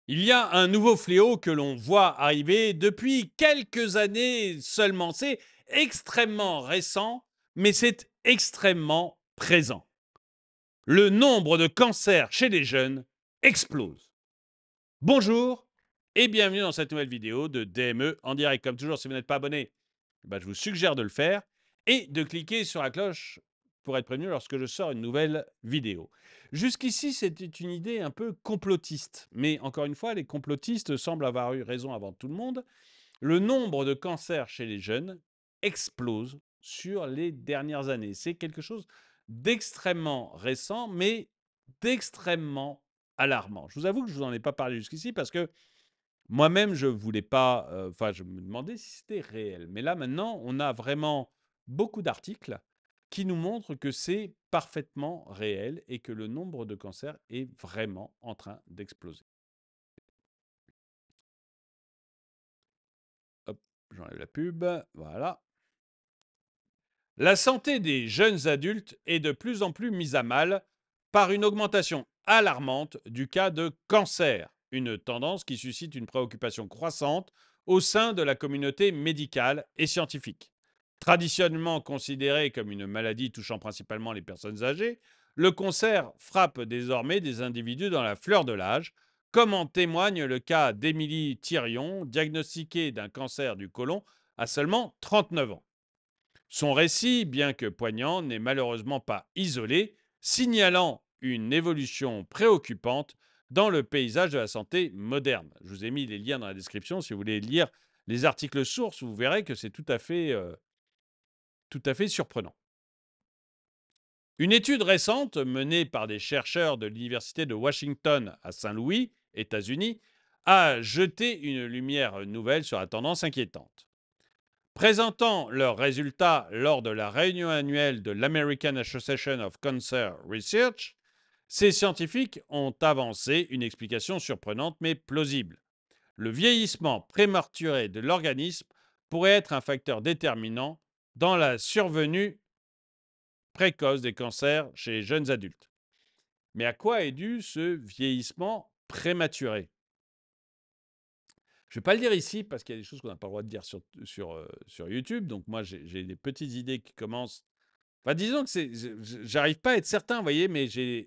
Il y a un nouveau fléau que l'on voit arriver depuis quelques années seulement. C'est extrêmement récent, mais c'est extrêmement présent. Le nombre de cancers chez les jeunes explose. Bonjour et bienvenue dans cette nouvelle vidéo de DME en direct. Comme toujours, si vous n'êtes pas abonné, je vous suggère de le faire et de cliquer sur la cloche pour être prévenu lorsque je sors une nouvelle vidéo. Jusqu'ici, c'était une idée un peu complotiste. Mais encore une fois, les complotistes semblent avoir eu raison avant tout le monde. Le nombre de cancers chez les jeunes explose sur les dernières années. C'est quelque chose d'extrêmement récent, mais d'extrêmement alarmant. Je vous avoue que je ne vous en ai pas parlé jusqu'ici parce que moi-même, je voulais pas, enfin, je me demandais si c'était réel. Mais là, maintenant, on a vraiment beaucoup d'articles qui nous montrent que c'est parfaitement réel et que le nombre de cancers est vraiment en train d'exploser. Hop, j'enlève la pub, voilà. La santé des jeunes adultes est de plus en plus mise à mal par une augmentation alarmante du cas de cancer, une tendance qui suscite une préoccupation croissante au sein de la communauté médicale et scientifique. Traditionnellement considéré comme une maladie touchant principalement les personnes âgées, le cancer frappe désormais des individus dans la fleur de l'âge, comme en témoigne le cas d'Émilie Thirion, diagnostiquée d'un cancer du côlon à seulement 39 ans. Son récit, bien que poignant, n'est malheureusement pas isolé, signalant une évolution préoccupante dans le paysage de la santé moderne. Je vous ai mis les liens dans la description si vous voulez lire les articles sources, vous verrez que c'est tout à fait surprenant. Une étude récente menée par des chercheurs de l'Université de Washington à Saint-Louis, États-Unis, a jeté une lumière nouvelle sur la tendance inquiétante. Présentant leurs résultats lors de la réunion annuelle de l'American Association of Cancer Research, ces scientifiques ont avancé une explication surprenante mais plausible. Le vieillissement prématuré de l'organisme pourrait être un facteur déterminant dans la survenue précoce des cancers chez les jeunes adultes. Mais à quoi est dû ce vieillissement prématuré? Je ne vais pas le dire ici parce qu'il y a des choses qu'on n'a pas le droit de dire sur YouTube. Donc moi, j'ai des petites idées qui commencent. Enfin, disons que j'arrive pas à être certain, vous voyez, mais je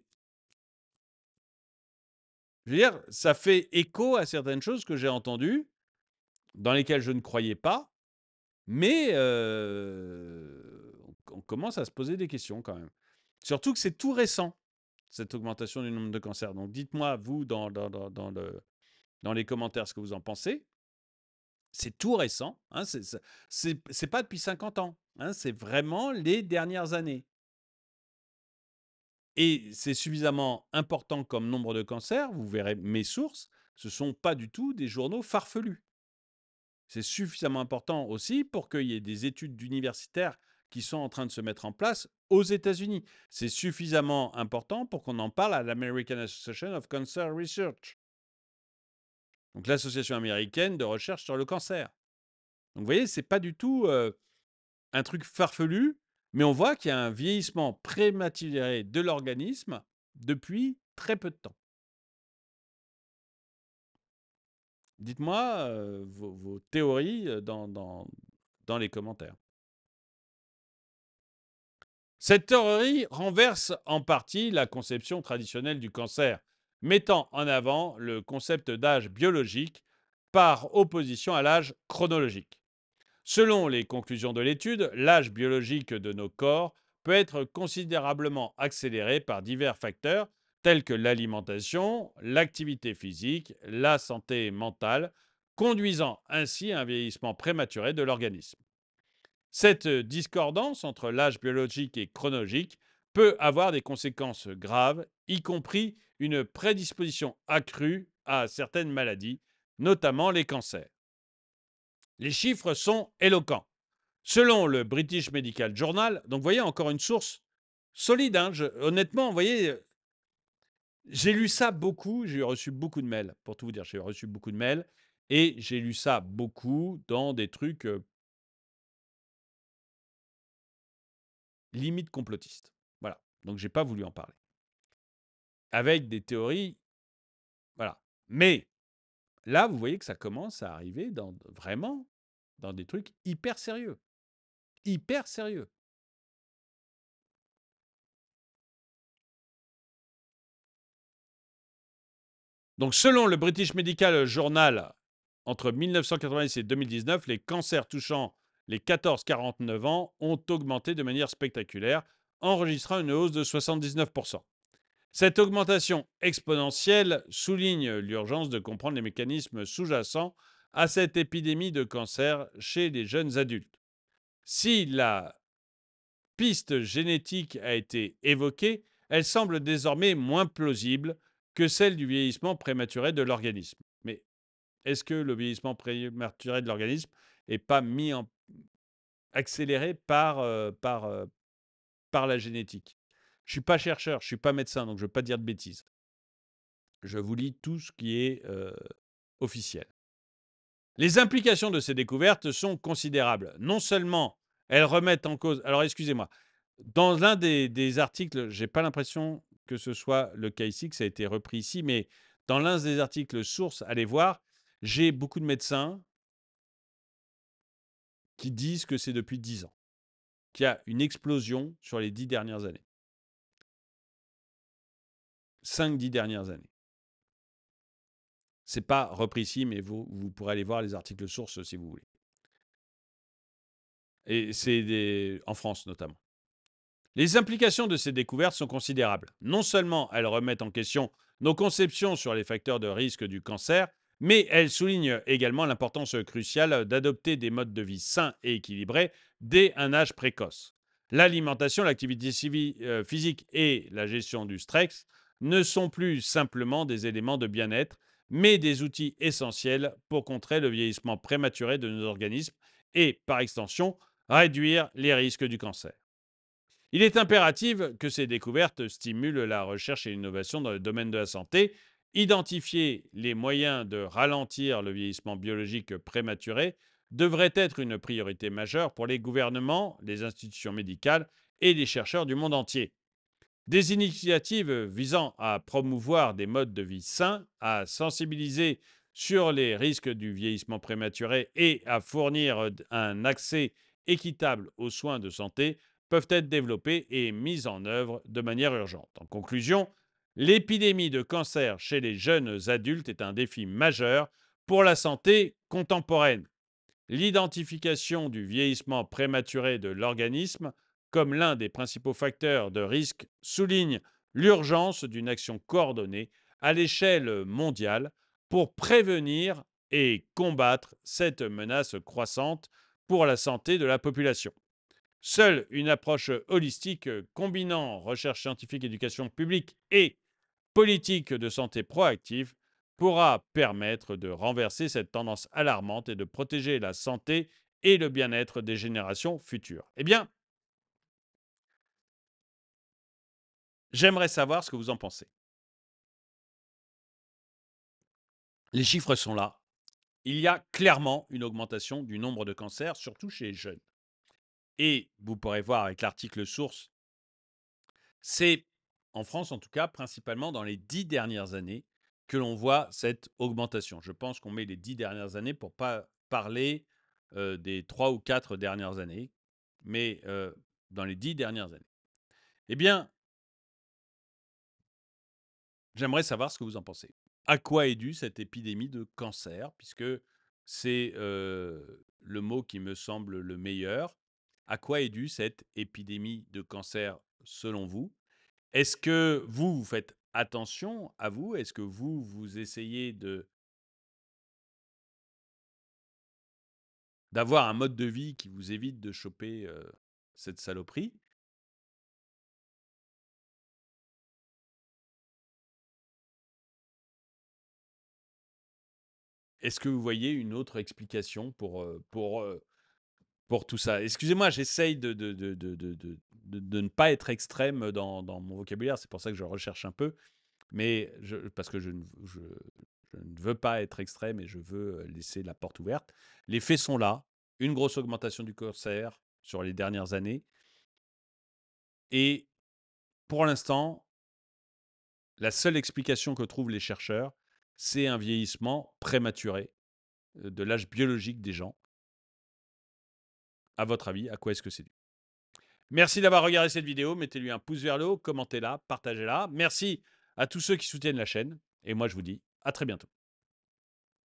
veux dire, ça fait écho à certaines choses que j'ai entendues, dans lesquelles je ne croyais pas, mais on commence à se poser des questions quand même. Surtout que c'est tout récent, cette augmentation du nombre de cancers. Donc dites-moi, vous, dans les commentaires, ce que vous en pensez. C'est tout récent, hein, c'est pas depuis 50 ans, hein, c'est vraiment les dernières années. Et c'est suffisamment important comme nombre de cancers, vous verrez mes sources, ce ne sont pas du tout des journaux farfelus. C'est suffisamment important aussi pour qu'il y ait des études d'universitaires qui sont en train de se mettre en place aux États-Unis. C'est suffisamment important pour qu'on en parle à l'American Association of Cancer Research, donc l'association américaine de recherche sur le cancer. Donc vous voyez, c'est pas du tout un truc farfelu, mais on voit qu'il y a un vieillissement prématuré de l'organisme depuis très peu de temps. Dites-moi vos théories dans les commentaires. Cette théorie renverse en partie la conception traditionnelle du cancer, mettant en avant le concept d'âge biologique par opposition à l'âge chronologique. Selon les conclusions de l'étude, l'âge biologique de nos corps peut être considérablement accéléré par divers facteurs tels que l'alimentation, l'activité physique, la santé mentale, conduisant ainsi à un vieillissement prématuré de l'organisme. Cette discordance entre l'âge biologique et chronologique peut avoir des conséquences graves, y compris une prédisposition accrue à certaines maladies, notamment les cancers. Les chiffres sont éloquents. Selon le British Medical Journal, donc vous voyez encore une source solide, hein, honnêtement, vous voyez, j'ai lu ça beaucoup, j'ai reçu beaucoup de mails, pour tout vous dire, j'ai reçu beaucoup de mails, et j'ai lu ça beaucoup dans des trucs limite complotistes. Voilà, donc j'ai pas voulu en parler. Avec des théories, voilà. Mais Là, vous voyez que ça commence à arriver vraiment dans des trucs hyper sérieux. Hyper sérieux. Donc, selon le British Medical Journal, entre 1990 et 2019, les cancers touchant les 14-49 ans ont augmenté de manière spectaculaire, enregistrant une hausse de 79%. Cette augmentation exponentielle souligne l'urgence de comprendre les mécanismes sous-jacents à cette épidémie de cancer chez les jeunes adultes. Si la piste génétique a été évoquée, elle semble désormais moins plausible que celle du vieillissement prématuré de l'organisme. Mais est-ce que le vieillissement prématuré de l'organisme n'est pas accéléré par la génétique? Je ne suis pas chercheur, je ne suis pas médecin, donc je ne veux pas dire de bêtises. Je vous lis tout ce qui est officiel. Les implications de ces découvertes sont considérables. Non seulement elles remettent en cause... Alors, excusez-moi. Dans l'un des articles, je n'ai pas l'impression que ce soit le cas ici, que ça a été repris ici, mais dans l'un des articles sources, allez voir, j'ai beaucoup de médecins qui disent que c'est depuis 10 ans qu'il y a une explosion sur les 10 dernières années. 5-10 dernières années. Ce n'est pas repris ici, mais vous pourrez aller voir les articles sources si vous voulez. Et c'est en France notamment. Les implications de ces découvertes sont considérables. Non seulement elles remettent en question nos conceptions sur les facteurs de risque du cancer, mais elles soulignent également l'importance cruciale d'adopter des modes de vie sains et équilibrés dès un âge précoce. L'alimentation, l'activité physique et la gestion du stress ne sont plus simplement des éléments de bien-être, mais des outils essentiels pour contrer le vieillissement prématuré de nos organismes et, par extension, réduire les risques du cancer. Il est impératif que ces découvertes stimulent la recherche et l'innovation dans le domaine de la santé. Identifier les moyens de ralentir le vieillissement biologique prématuré devrait être une priorité majeure pour les gouvernements, les institutions médicales et les chercheurs du monde entier. Des initiatives visant à promouvoir des modes de vie sains, à sensibiliser sur les risques du vieillissement prématuré et à fournir un accès équitable aux soins de santé peuvent être développées et mises en œuvre de manière urgente. En conclusion, l'épidémie de cancer chez les jeunes adultes est un défi majeur pour la santé contemporaine. L'identification du vieillissement prématuré de l'organisme comme l'un des principaux facteurs de risque souligne l'urgence d'une action coordonnée à l'échelle mondiale pour prévenir et combattre cette menace croissante pour la santé de la population. Seule une approche holistique combinant recherche scientifique, éducation publique et politique de santé proactive pourra permettre de renverser cette tendance alarmante et de protéger la santé et le bien-être des générations futures. Eh bien, j'aimerais savoir ce que vous en pensez. Les chiffres sont là. Il y a clairement une augmentation du nombre de cancers, surtout chez les jeunes. Et vous pourrez voir avec l'article source, c'est, en France en tout cas, principalement dans les 10 dernières années que l'on voit cette augmentation. Je pense qu'on met les 10 dernières années pour ne pas parler des 3 ou 4 dernières années, mais dans les 10 dernières années. Eh bien, j'aimerais savoir ce que vous en pensez. À quoi est due cette épidémie de cancer, puisque c'est le mot qui me semble le meilleur. À quoi est due cette épidémie de cancer selon vous? Est-ce que vous faites attention à vous? Est-ce que vous essayez d'avoir un mode de vie qui vous évite de choper cette saloperie? Est-ce que vous voyez une autre explication pour tout ça? Excusez-moi, j'essaye de ne pas être extrême dans mon vocabulaire, c'est pour ça que je recherche un peu, mais parce que je ne veux pas être extrême et je veux laisser la porte ouverte. Les faits sont là, une grosse augmentation du cancer sur les dernières années, et pour l'instant, la seule explication que trouvent les chercheurs, c'est un vieillissement prématuré de l'âge biologique des gens. À votre avis, à quoi est-ce que c'est dû? Merci d'avoir regardé cette vidéo. Mettez-lui un pouce vers le haut, commentez-la, partagez-la. Merci à tous ceux qui soutiennent la chaîne. Et moi, je vous dis à très bientôt.